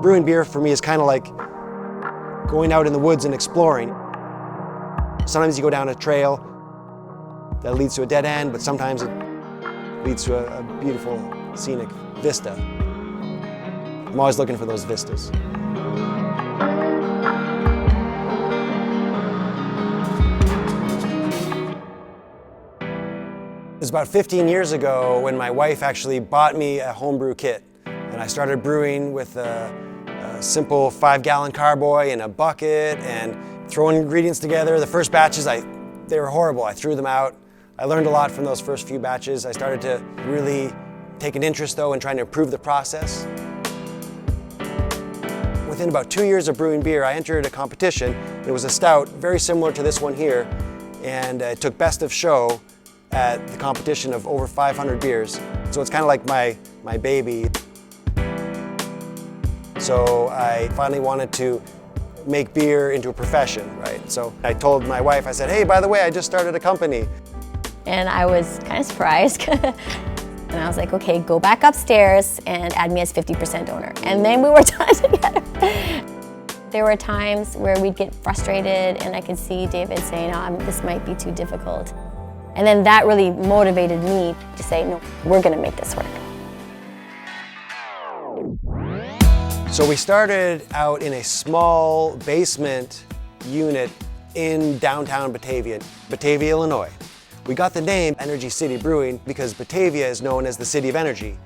Brewing beer for me is kind of like going out in the woods and exploring. Sometimes you go down a trail that leads to a dead end, but sometimes it leads to a beautiful scenic vista. I'm always looking for those vistas. It was about 15 years ago when my wife actually bought me a homebrew kit. And I started brewing with a simple 5-gallon carboy and a bucket and throwing ingredients together. The first batches, they were horrible. I threw them out. I learned a lot from those first few batches. I started to really take an interest though in trying to improve the process. Within about 2 years of brewing beer, I entered a competition. It was a stout, very similar to this one here, and it took best of show at the competition of over 500 beers. So it's kind of like my baby. So I finally wanted to make beer into a profession, right? So I told my wife, I said, hey, by the way, I just started a company. And I was kind of surprised. And I was like, okay, go back upstairs and add me as 50% owner. And then we were done together. There were times where we'd get frustrated and I could see David saying, oh, this might be too difficult. And then that really motivated me to say, no, we're gonna make this work. So we started out in a small basement unit in downtown Batavia, Illinois. We got the name Energy City Brewing because Batavia is known as the city of energy.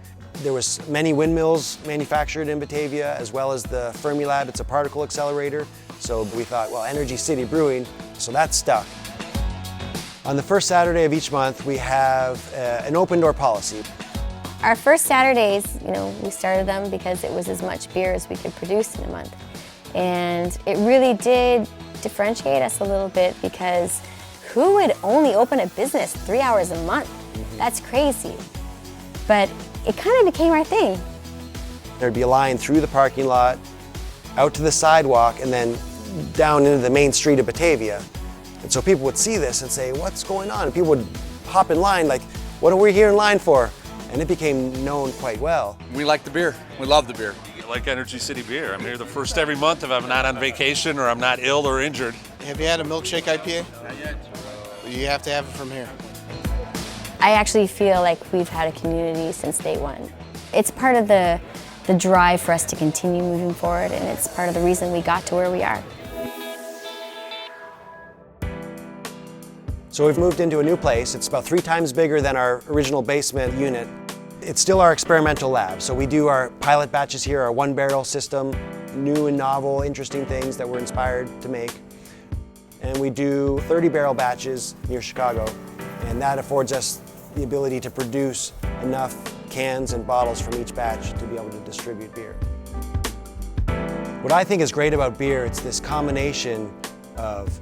There was many windmills manufactured in Batavia, as well as the Fermilab. It's a particle accelerator. So we thought, well, Energy City Brewing, so that stuck. On the first Saturday of each month, we have an open door policy. Our first Saturdays, we started them because it was as much beer as we could produce in a month. And it really did differentiate us a little bit because who would only open a business 3 hours a month? That's crazy. But it kind of became our thing. There'd be a line through the parking lot, out to the sidewalk, and then down into the main street of Batavia. And so people would see this and say, what's going on? And people would hop in line like, what are we here in line for? And it became known quite well. We like the beer. We love the beer. I like Energy City beer. I'm here the first every month if I'm not on vacation or I'm not ill or injured. Have you had a milkshake IPA? Not yet. You have to have it from here. I actually feel like we've had a community since day one. It's part of the drive for us to continue moving forward, and it's part of the reason we got to where we are. So we've moved into a new place. It's about 3 times bigger than our original basement unit. It's still our experimental lab. So we do our pilot batches here, our 1-barrel system, new and novel, interesting things that we're inspired to make. And we do 30-barrel batches near Chicago, and that affords us the ability to produce enough cans and bottles from each batch to be able to distribute beer. What I think is great about beer, it's this combination of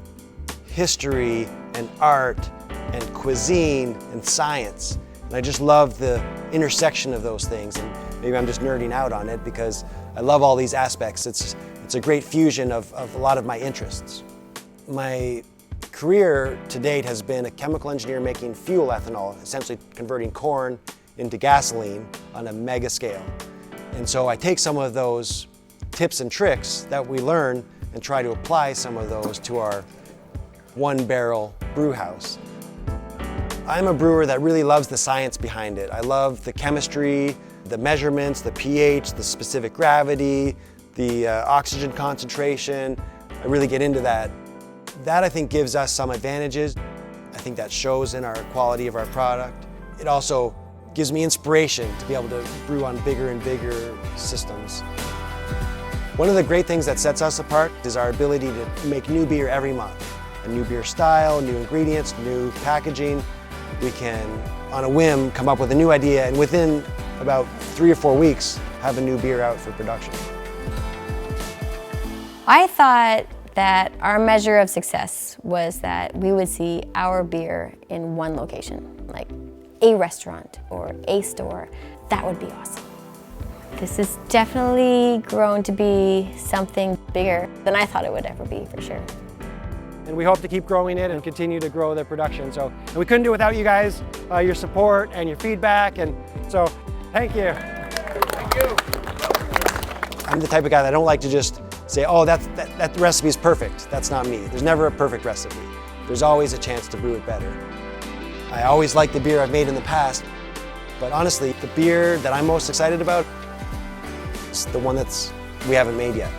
history and art and cuisine and science. And I just love the intersection of those things. And maybe I'm just nerding out on it because I love all these aspects. It's a great fusion of a lot of my interests. My career to date has been a chemical engineer making fuel ethanol, essentially converting corn into gasoline on a mega scale. And so I take some of those tips and tricks that we learn and try to apply some of those to our 1-barrel brew house. I'm a brewer that really loves the science behind it. I love the chemistry, the measurements, the pH, the specific gravity, the oxygen concentration. I really get into that. That I think gives us some advantages. I think that shows in our quality of our product. It also gives me inspiration to be able to brew on bigger and bigger systems. One of the great things that sets us apart is our ability to make new beer every month. A new beer style, new ingredients, new packaging. We can, on a whim, come up with a new idea and within about 3 or 4 weeks have a new beer out for production. I thought that our measure of success was that we would see our beer in one location, like a restaurant or a store. That would be awesome. This has definitely grown to be something bigger than I thought it would ever be, for sure. And we hope to keep growing it and continue to grow the production. And we couldn't do it without you guys, your support and your feedback. And so, thank you. Thank you. I'm the type of guy that I don't like to just say, oh, that recipe is perfect. That's not me. There's never a perfect recipe. There's always a chance to brew it better. I always like the beer I've made in the past, but honestly, the beer that I'm most excited about is the one we haven't made yet.